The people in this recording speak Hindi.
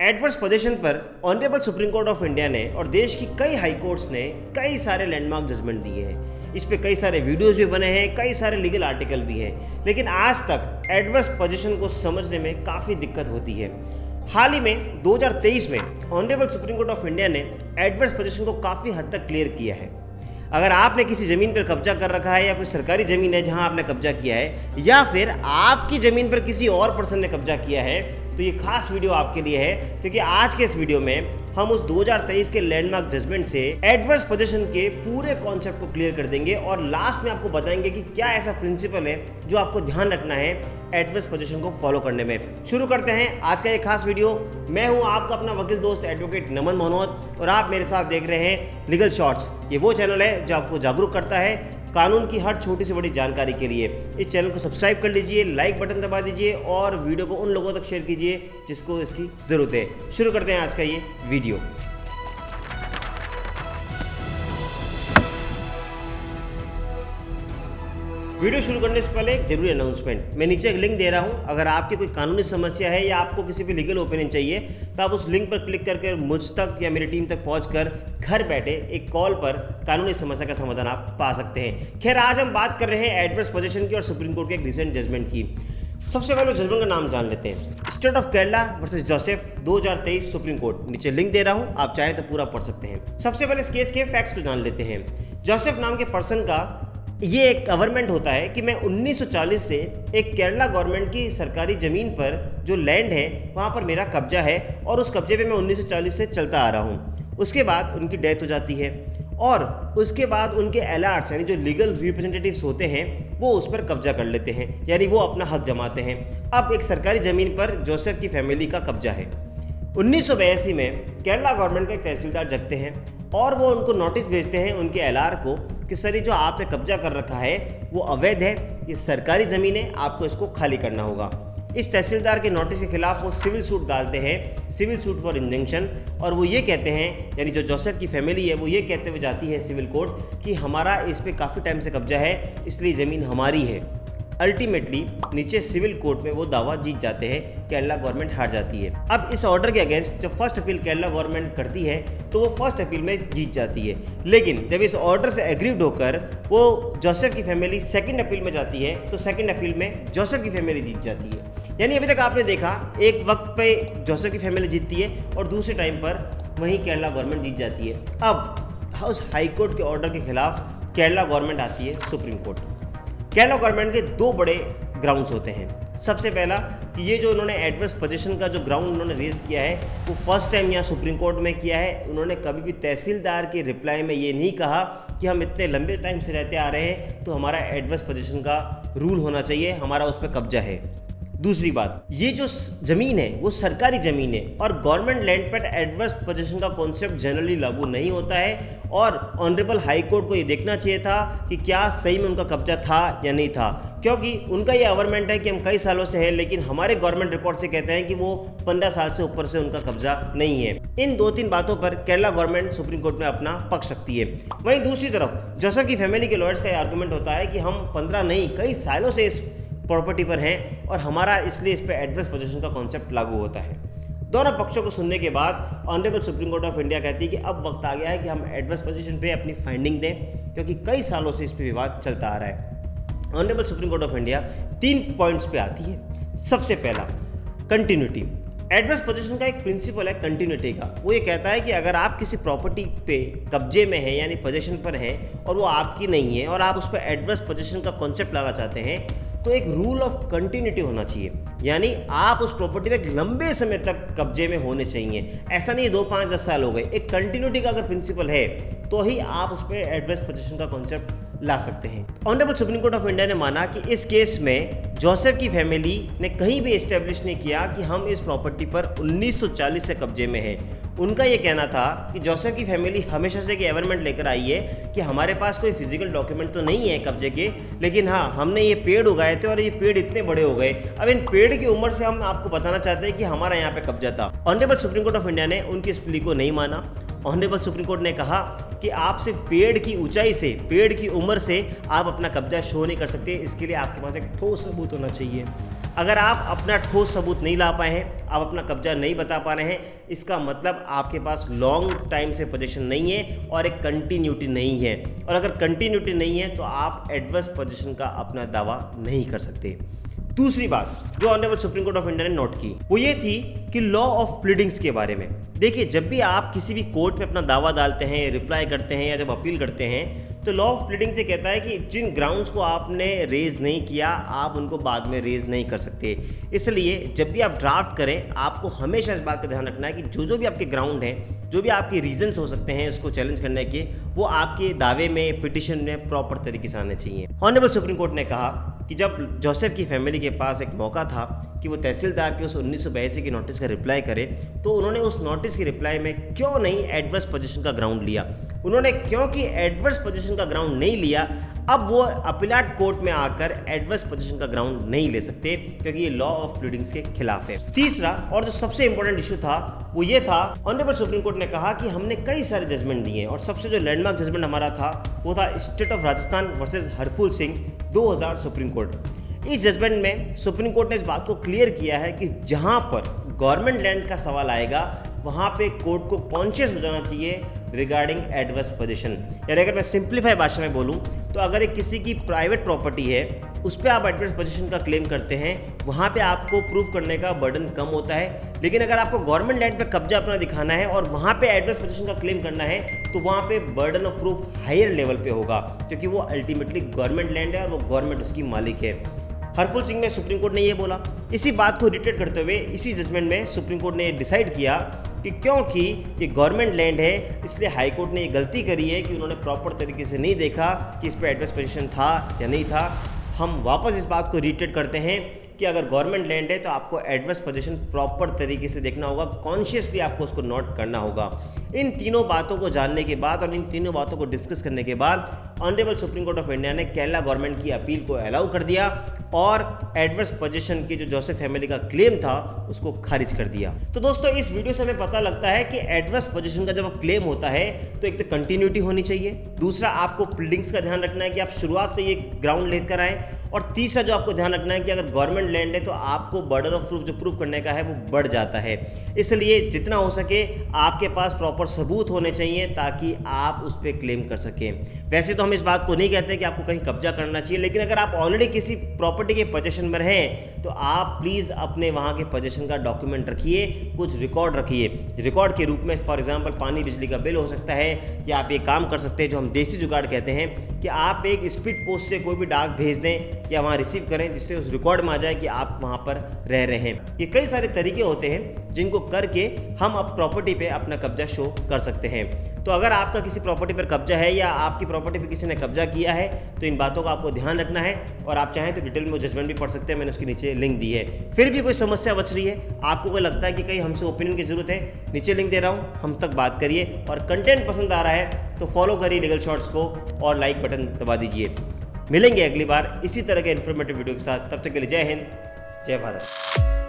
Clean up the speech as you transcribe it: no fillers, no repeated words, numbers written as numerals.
एडवर्स पोजीशन पर honourable supreme court of India ने और देश की कई हाई कोर्ट्स ने कई सारे लैंडमार्क जजमेंट दिए हैं। इस पे कई सारे वीडियोस भी बने हैं, कई सारे लीगल आर्टिकल भी हैं, लेकिन आज तक एडवर्स पोजीशन को समझने में काफ़ी दिक्कत होती है। हाल ही में 2023 में honourable supreme court of India ने एडवर्स पोजीशन को काफ़ी हद तक क्लियर किया है। अगर आपने किसी ज़मीन पर कब्जा कर रखा है या कोई सरकारी ज़मीन है जहां आपने कब्जा किया है, या फिर आपकी ज़मीन पर किसी और पर्सन ने कब्जा किया है, तो ये खास वीडियो आपके लिए है, क्योंकि आज के इस वीडियो में हम उस 2023 के लैंडमार्क जजमेंट से एडवर्स पोजीशन के पूरे कॉन्सेप्ट को क्लियर कर देंगे और लास्ट में आपको बताएंगे कि क्या ऐसा प्रिंसिपल है जो आपको ध्यान रखना है एडवर्स पोजीशन को फॉलो करने में। शुरू करते हैं आज का ये खास वीडियो। मैं हूं आपका अपना वकील दोस्त एडवोकेट नमन मनोहर और आप मेरे साथ देख रहे हैं लीगल शॉर्ट्स। ये वो चैनल है जो आपको जागरूक करता है कानून की हर छोटी से बड़ी जानकारी के लिए। इस चैनल को सब्सक्राइब कर लीजिए, लाइक बटन दबा दीजिए और वीडियो को उन लोगों तक शेयर कीजिए जिसको इसकी ज़रूरत है। शुरू करते हैं आज का ये वीडियो। वीडियो शुरू करने से पहले एक जरूरी अनाउंसमेंट। मैं नीचे एक लिंक दे रहा हूं। अगर आपकी कोई कानूनी समस्या है या आपको किसी भी लीगल ओपिनियन चाहिए तो आप उस लिंक पर क्लिक करके मुझ तक या मेरी टीम तक पहुंचकर घर बैठे एक कॉल पर कानूनी समस्या का समाधान आप पा सकते हैं। खैर, आज हम बात कर रहे हैं एडवर्स पोजीशन की और सुप्रीम कोर्ट के एक रिसेंट जजमेंट की। सबसे पहले जजमेंट का नाम जान लेते हैं। State of Kerala versus Joseph 2023 supreme court. नीचे लिंक दे रहा हूं, आप चाहे तो पूरा पढ़ सकते हैं। सबसे पहले इस केस के फैक्ट्स को जान लेते हैं। जोसेफ नाम के पर्सन का ये एक गवर्नमेंट होता है कि मैं 1940 से एक केरला गवर्नमेंट की सरकारी ज़मीन पर जो लैंड है वहाँ पर मेरा कब्जा है और उस कब्जे पे मैं 1940 से चलता आ रहा हूँ। उसके बाद उनकी डेथ हो जाती है और उसके बाद उनके एलआर्स यानी जो लीगल रिप्रेजेंटेटिव्स होते हैं वो उस पर कब्जा कर लेते हैं, यानी वो अपना हक जमाते हैं। अब एक सरकारी ज़मीन पर जोसेफ की फैमिली का कब्जा है। 1982 में केरला गवर्नमेंट के एक तहसीलदार जगते हैं और वो उनको नोटिस भेजते हैं उनके एलआर को कि सर ये जो आपने कब्जा कर रखा है वो अवैध है, ये सरकारी ज़मीन है, आपको इसको खाली करना होगा। इस तहसीलदार के नोटिस के खिलाफ वो सिविल सूट डालते हैं, सिविल सूट फॉर इंजंक्शन, और वो ये कहते हैं, यानी जो जोसेफ की फैमिली है वो ये कहते हुए जाती है सिविल कोर्ट कि हमारा इस पर काफ़ी टाइम से कब्जा है, इसलिए ज़मीन हमारी है। अल्टीमेटली नीचे सिविल कोर्ट में वो दावा जीत जाते हैं, केरला गवर्नमेंट हार जाती है। अब इस ऑर्डर के अगेंस्ट जब फर्स्ट अपील केरला गवर्नमेंट करती है तो वो फर्स्ट अपील में जीत जाती है, लेकिन जब इस ऑर्डर से एग्रीड होकर वो जोसेफ की फैमिली सेकंड अपील में जाती है तो सेकंड अपील में जोसेफ की फैमिली जीत जाती है। यानी अभी तक आपने देखा एक वक्त पे जोसेफ की फैमिली जीतती है और दूसरे टाइम पर वहीं केरला गवर्नमेंट जीत जाती है। अब उस हाई कोर्ट के ऑर्डर के खिलाफ केरला गवर्नमेंट आती है सुप्रीम कोर्ट। केरला गवर्नमेंट के दो बड़े ग्राउंड्स होते हैं। सबसे पहला कि ये जो उन्होंने एडवर्स पोजीशन का जो ग्राउंड उन्होंने रेज किया है वो फर्स्ट टाइम यहाँ सुप्रीम कोर्ट में किया है। उन्होंने कभी भी तहसीलदार के रिप्लाई में ये नहीं कहा कि हम इतने लंबे टाइम से रहते आ रहे हैं तो हमारा एडवर्स पोजीशन का रूल होना चाहिए, हमारा उस पर कब्जा है। दूसरी बात, ये जो ज़मीन है वो सरकारी ज़मीन है और गवर्नमेंट लैंड पर एडवर्स पोजीशन का कॉन्सेप्ट जनरली लागू नहीं होता है और ऑनरेबल हाई कोर्ट को ये देखना चाहिए था कि क्या सही में उनका कब्जा था या नहीं था, क्योंकि उनका ये अवरमेंट है कि हम कई सालों से हैं, लेकिन हमारे गवर्नमेंट रिकॉर्ड से कहते हैं कि वो 15 साल से ऊपर से उनका कब्जा नहीं है। इन 2-3 बातों पर केरला गवर्नमेंट सुप्रीम कोर्ट में अपना पक्ष रखती है। वहीं दूसरी तरफ जोसेफ की फैमिली के लॉयर्स का ये आर्गूमेंट होता है कि हम 15 नहीं कई सालों से इस प्रॉपर्टी पर हैं और हमारा इसलिए इस पर एडवर्स पोजीशन का कॉन्सेप्ट लागू होता है। दोनों पक्षों को सुनने के बाद honourable supreme court of India कहती है कि अब वक्त आ गया है कि हम एडवर्स पोजीशन पे अपनी फाइंडिंग दें, क्योंकि कई सालों से इस पर विवाद चलता आ रहा है। Honourable supreme court of India 3 points पे आती है। सबसे पहला, कंटिन्यूटी। एडवर्स पोजीशन का एक प्रिंसिपल है कंटिन्यूटी का। वो ये कहता है कि अगर आप किसी प्रॉपर्टी पे कब्जे में हैं यानी पोजीशन पर हैं और वो आपकी नहीं है और आप उस पर एडवर्स पोजीशन का कॉन्सेप्ट लाना चाहते हैं तो एक रूल ऑफ कंटिन्यूटी होना चाहिए, यानी आप उस प्रॉपर्टी में एक लंबे समय तक कब्जे में होने चाहिए। ऐसा नहीं 2, 5, 10 साल हो गए। एक कंटिन्यूटी का अगर प्रिंसिपल है तो ही आप उस पर एडवर्स पोजीशन का कॉन्सेप्ट ला सकते हैं। Honourable supreme court of India ने माना कि इस केस में जोसेफ की फैमिली ने कहीं भी एस्टेब्लिश नहीं किया कि हम इस प्रॉपर्टी पर 1940 से कब्जे में हैं। उनका ये कहना था कि जोसेफ की फैमिली हमेशा से एवरमेंट लेकर आई है कि हमारे पास कोई फिजिकल डॉक्यूमेंट तो नहीं है कब्जे के, लेकिन हाँ हमने ये पेड़ उगाए थे और ये पेड़ इतने बड़े हो गए। अब इन पेड़ की उम्र से हम आपको बताना चाहते हैं कि हमारा यहाँ पे कब्जा था। Honourable supreme court of India ने उनकी इस प्ली को नहीं माना। ऑनरेबल सुप्रीम कोर्ट ने कहा कि आप सिर्फ पेड़ की ऊंचाई से, पेड़ की उम्र से आप अपना कब्जा शो नहीं कर सकते, इसके लिए आपके पास एक ठोस सबूत होना चाहिए। अगर आप अपना ठोस सबूत नहीं ला पाए हैं, आप अपना कब्जा नहीं बता पा रहे हैं, इसका मतलब आपके पास लॉन्ग टाइम से पोजीशन नहीं है और एक कंटिन्यूटी नहीं है। और अगर कंटिन्यूटी नहीं है तो आप एडवर्स पोजीशन का अपना दावा नहीं कर सकते। दूसरी बात जो honourable supreme court of India ने नोट की वो ये थी कि लॉ ऑफ प्लीडिंग्स के बारे में। देखिए, जब भी आप किसी भी कोर्ट में अपना दावा डालते हैं, रिप्लाई करते हैं या जब अपील करते हैं, तो लॉ ऑफ प्लीडिंग से कहता है कि जिन ग्राउंड्स को आपने रेज नहीं किया आप उनको बाद में रेज नहीं कर सकते। इसलिए जब भी आप ड्राफ्ट करें आपको हमेशा इस बात का ध्यान रखना है कि जो भी आपके ग्राउंड हैं, जो भी आपके रीजंस हो सकते हैं इसको चैलेंज करने के, वो आपके दावे में, पिटिशन में प्रॉपर तरीके से आने चाहिए। ऑनरेबल सुप्रीम कोर्ट ने कहा कि जब जोसेफ की फैमिली के पास एक मौका था कि वो तहसीलदार के उस 1982 की नोटिस का रिप्लाई करे, तो उन्होंने उस नोटिस के रिप्लाई में क्यों नहीं एडवर्स पोजीशन का ग्राउंड लिया। उन्होंने क्योंकि एडवर्स पोजीशन का ग्राउंड नहीं लिया, अब वो अपीलेट कोर्ट में आकर एडवर्स पोजीशन का ग्राउंड नहीं ले सकते क्योंकि ये लॉ ऑफ प्लीडिंग्स के खिलाफ है। तीसरा और जो सबसे इंपॉर्टेंट इशू था वो ये था, ऑनरेबल सुप्रीम कोर्ट ने कहा कि हमने कई सारे जजमेंट दिए और सबसे जो लैंडमार्क जजमेंट हमारा था वो था state of Rajasthan versus Harphool Singh 2000 supreme court. इस जजमेंट में सुप्रीम कोर्ट ने इस बात को क्लियर किया है कि जहां पर गवर्नमेंट लैंड का सवाल आएगा वहां पे कोर्ट को कॉन्शियस हो जाना चाहिए रिगार्डिंग एडवर्स पोजीशन। यानी अगर मैं सिंप्लीफाई भाषा में बोलूं तो अगर एक किसी की प्राइवेट प्रॉपर्टी है उस पर आप एडवर्स पोजीशन का क्लेम करते हैं, वहां पे आपको प्रूफ करने का बर्डन कम होता है। लेकिन अगर आपको गवर्नमेंट लैंड पे कब्जा अपना दिखाना है और वहां पे एडवर्स पोजीशन का क्लेम करना है तो वहां पे burden of proof higher level पे होगा क्योंकि वो अल्टीमेटली गवर्नमेंट लैंड है और वो गवर्नमेंट उसकी मालिक है। हरफूल सिंह में सुप्रीम कोर्ट ने ये बोला। इसी बात को रिटेट करते हुए इसी जजमेंट में सुप्रीम कोर्ट ने डिसाइड किया कि क्योंकि ये गवर्नमेंट लैंड है इसलिए हाई कोर्ट ने ये गलती करी है कि उन्होंने प्रॉपर तरीके से नहीं देखा कि इस पर एडवर्स पोजीशन था या नहीं था। हम वापस इस बात को रिटेट करते हैं कि अगर गवर्नमेंट लैंड है तो आपको एडवर्स पोजीशन प्रॉपर तरीके से देखना होगा, कॉन्शियसली आपको उसको नोट करना होगा। इन तीनों बातों को जानने के बाद और इन तीनों बातों को डिस्कस करने के बाद honourable supreme court of India ने केरला गवर्नमेंट की अपील को अलाउ कर दिया और एडवर्स पोजीशन की जो जोसेफ फैमिली का क्लेम था उसको खारिज कर दिया। तो दोस्तों, इस वीडियो से हमें पता लगता है कि एडवर्स पोजीशन का जब क्लेम होता है तो एक तो कंटिन्यूटी होनी चाहिए, दूसरा आपको प्लीडिंग्स का ध्यान रखना है कि आप शुरुआत से ये ग्राउंड लेकर आए, और तीसरा जो आपको ध्यान रखना है कि अगर गवर्नमेंट लैंड है तो आपको बर्डन ऑफ प्रूफ जो प्रूफ करने का है वो बढ़ जाता है। इसलिए जितना हो सके आपके पास प्रॉपर सबूत होने चाहिए ताकि आप उस पर क्लेम कर सकें। वैसे तो हम इस बात को नहीं कहते कि आपको कहीं कब्जा करना चाहिए, लेकिन अगर आप ऑलरेडी किसी प्रॉपर्टी के पोजीशन में हैं तो आप प्लीज़ अपने वहाँ के पोजीशन का डॉक्यूमेंट रखिए, कुछ रिकॉर्ड रखिए। रिकॉर्ड के रूप में फॉर एग्जांपल पानी बिजली का बिल हो सकता है, या आप एक काम कर सकते हैं जो हम देसी जुगाड़ कहते हैं कि आप एक स्पीड पोस्ट से कोई भी डाक भेज दें या वहाँ रिसीव करें जिससे उस रिकॉर्ड में आ जाए कि आप वहाँ पर रह रहे हैं। ये कई सारे तरीके होते हैं जिनको करके हम अब प्रॉपर्टी पे अपना कब्जा शो कर सकते हैं। तो अगर आपका किसी प्रॉपर्टी पर कब्जा है या आपकी प्रॉपर्टी पर किसी ने कब्जा किया है तो इन बातों का आपको ध्यान रखना है, और आप चाहें तो डिटेल में जजमेंट भी पढ़ सकते हैं, मैंने उसके नीचे लिंक दी है। फिर भी कोई समस्या बच रही है, आपको कोई लगता है कि कहीं हमसे ओपिनियन की जरूरत है, नीचे लिंक दे रहा हूँ, हम तक बात करिए। और कंटेंट पसंद आ रहा है तो फॉलो करिए लीगल शॉर्ट्स को और लाइक बटन दबा दीजिए। मिलेंगे अगली बार इसी तरह के इन्फॉर्मेटिव वीडियो के साथ, तब तक के लिए जय हिंद, जय भारत।